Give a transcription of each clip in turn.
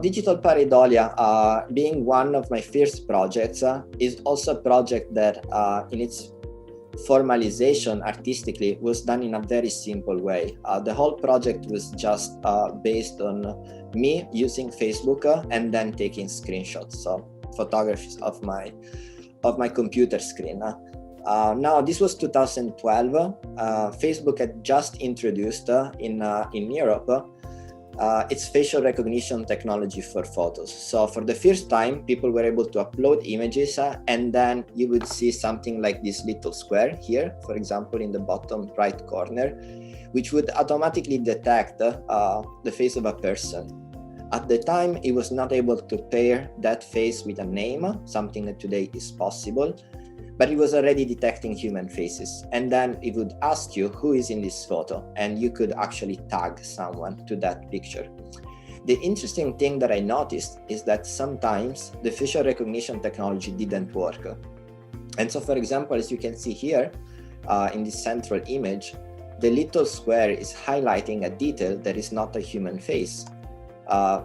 Digital Pareidolia, being one of my first projects, is also a project that in its formalization artistically was done in a very simple way. The whole project was just based on me using Facebook and then taking screenshots, so photographies of my computer screen. Now this was 2012. Facebook had just introduced in Europe its facial recognition technology for photos. So for the first time, people were able to upload images and then you would see something like this little square here, for example, in the bottom right corner, which would automatically detect the face of a person. At the time, it was not able to pair that face with a name, something that today is possible, but it was already detecting human faces. And then it would ask you who is in this photo, and you could actually tag someone to that picture. The interesting thing that I noticed is that sometimes the facial recognition technology didn't work. And so, for example, as you can see here in this central image, the little square is highlighting a detail that is not a human face.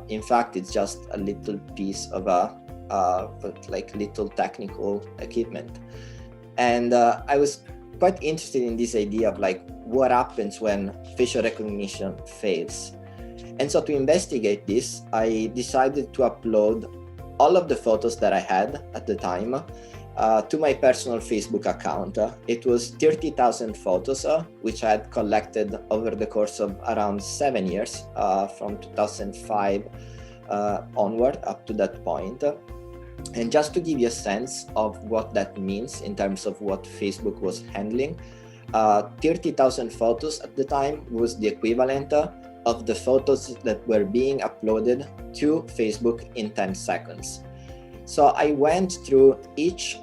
In fact, it's just a little piece of like little technical equipment. And I was quite interested in this idea of like what happens when facial recognition fails. And so to investigate this, I decided to upload all of the photos that I had at the time to my personal Facebook account. It was 30,000 photos, which I had collected over the course of around 7 years, from 2005 onward up to that point. And just to give you a sense of what that means in terms of what Facebook was handling, 30,000 photos at the time was the equivalent of the photos that were being uploaded to Facebook in 10 seconds. So I went through each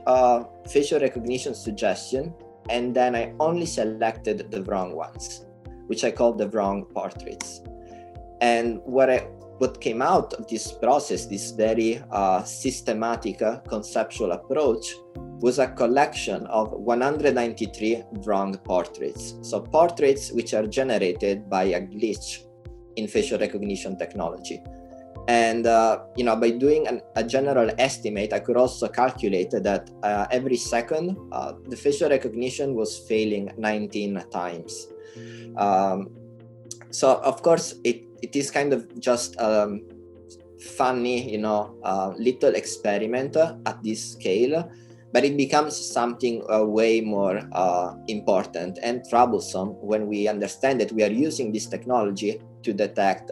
facial recognition suggestion, and then I only selected the wrong ones, which I called the wrong portraits. And what came out of this process, this very systematic conceptual approach, was a collection of 193 wrong portraits. So portraits which are generated by a glitch in facial recognition technology. And by doing a general estimate, I could also calculate that every second, the facial recognition was failing 19 times. So of course, it is kind of just funny, little experiment at this scale, but it becomes something way more important and troublesome when we understand that we are using this technology to detect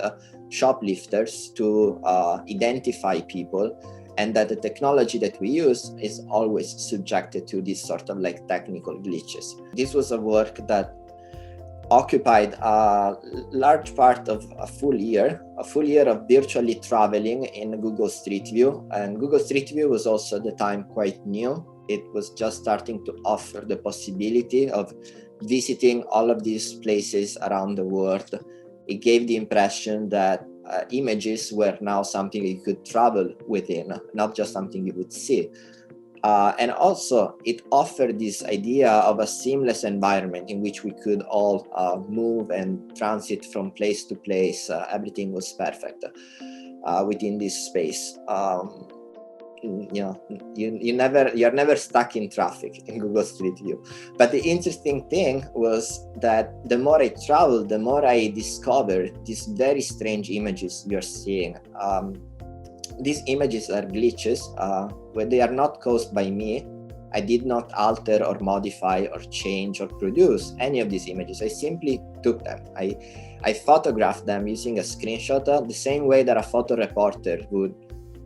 shoplifters, to identify people, and that the technology that we use is always subjected to this sort of like technical glitches. This was a work that occupied a large part of a full year of virtually traveling in Google Street View. And Google Street View was also at the time quite new. It was just starting to offer the possibility of visiting all of these places around the world. It gave the impression that images were now something you could travel within, not just something you would see. And also, it offered this idea of a seamless environment in which we could all move and transit from place to place. Everything was perfect within this space. You're never stuck in traffic in Google Street View. But the interesting thing was that the more I traveled, the more I discovered these very strange images you're seeing. These images are glitches where they are not caused by me. I did not alter or modify or change or produce any of these images. I simply took them. I photographed them using a screenshot, the same way that a photo reporter would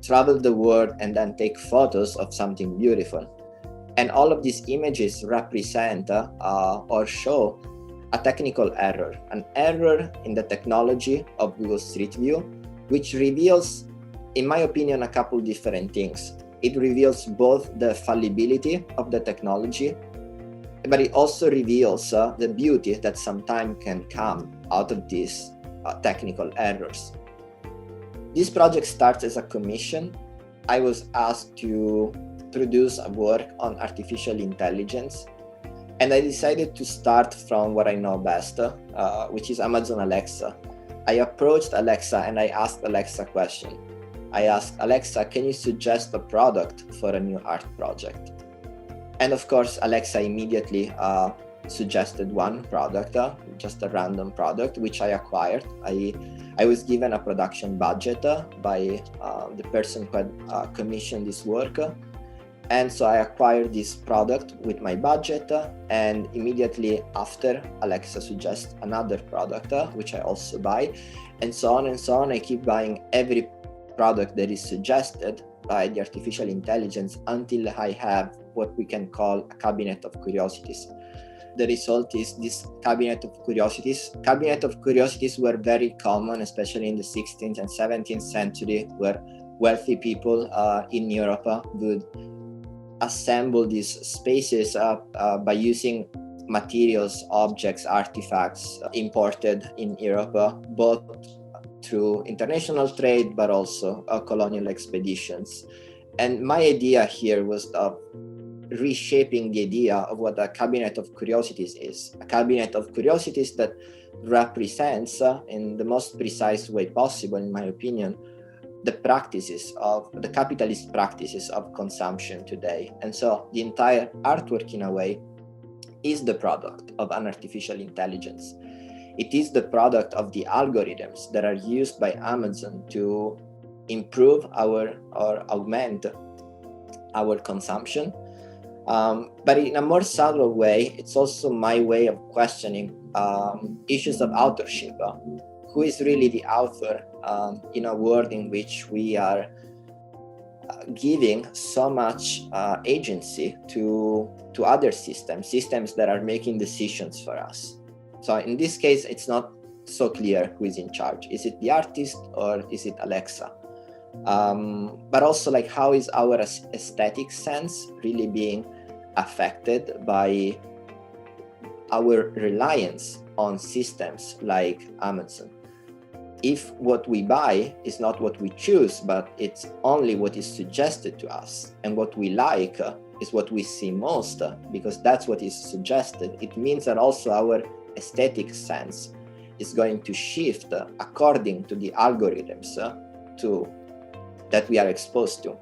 travel the world and then take photos of something beautiful. And all of these images represent or show a technical error, an error in the technology of Google Street View, which reveals, in my opinion, a couple different things. It reveals both the fallibility of the technology, but it also reveals the beauty that sometimes can come out of these technical errors. This project starts as a commission. I was asked to produce a work on artificial intelligence, and I decided to start from what I know best, which is Amazon Alexa. I approached Alexa and I asked Alexa a question. I asked Alexa, can you suggest a product for a new art project? And of course, Alexa immediately suggested one product, just a random product, which I acquired. I was given a production budget by the person who had commissioned this work. And so I acquired this product with my budget, and immediately after, Alexa suggests another product, which I also buy, and so on and so on. I keep buying every product that is suggested by the artificial intelligence until I have what we can call a cabinet of curiosities. The result is this cabinet of curiosities. Cabinet of curiosities were very common, especially in the 16th and 17th century, where wealthy people in Europe would assemble these spaces by using materials, objects, artifacts imported in Europe, both through international trade, but also colonial expeditions. And my idea here was of reshaping the idea of what a cabinet of curiosities is. A cabinet of curiosities that represents, in the most precise way possible, in my opinion, the capitalist practices of consumption today. And so the entire artwork, in a way, is the product of an artificial intelligence. It is the product of the algorithms that are used by Amazon to improve or augment our consumption. But in a more subtle way, it's also my way of questioning issues of authorship. Who is really the author in a world in which we are giving so much agency to other systems that are making decisions for us? So in this case, it's not so clear who is in charge. Is it the artist or is it Alexa? But also, like, how is our aesthetic sense really being affected by our reliance on systems like Amazon? If what we buy is not what we choose, but it's only what is suggested to us, and what we like is what we see most, because that's what is suggested, it means that also our aesthetic sense is going to shift according to the algorithms that we are exposed to.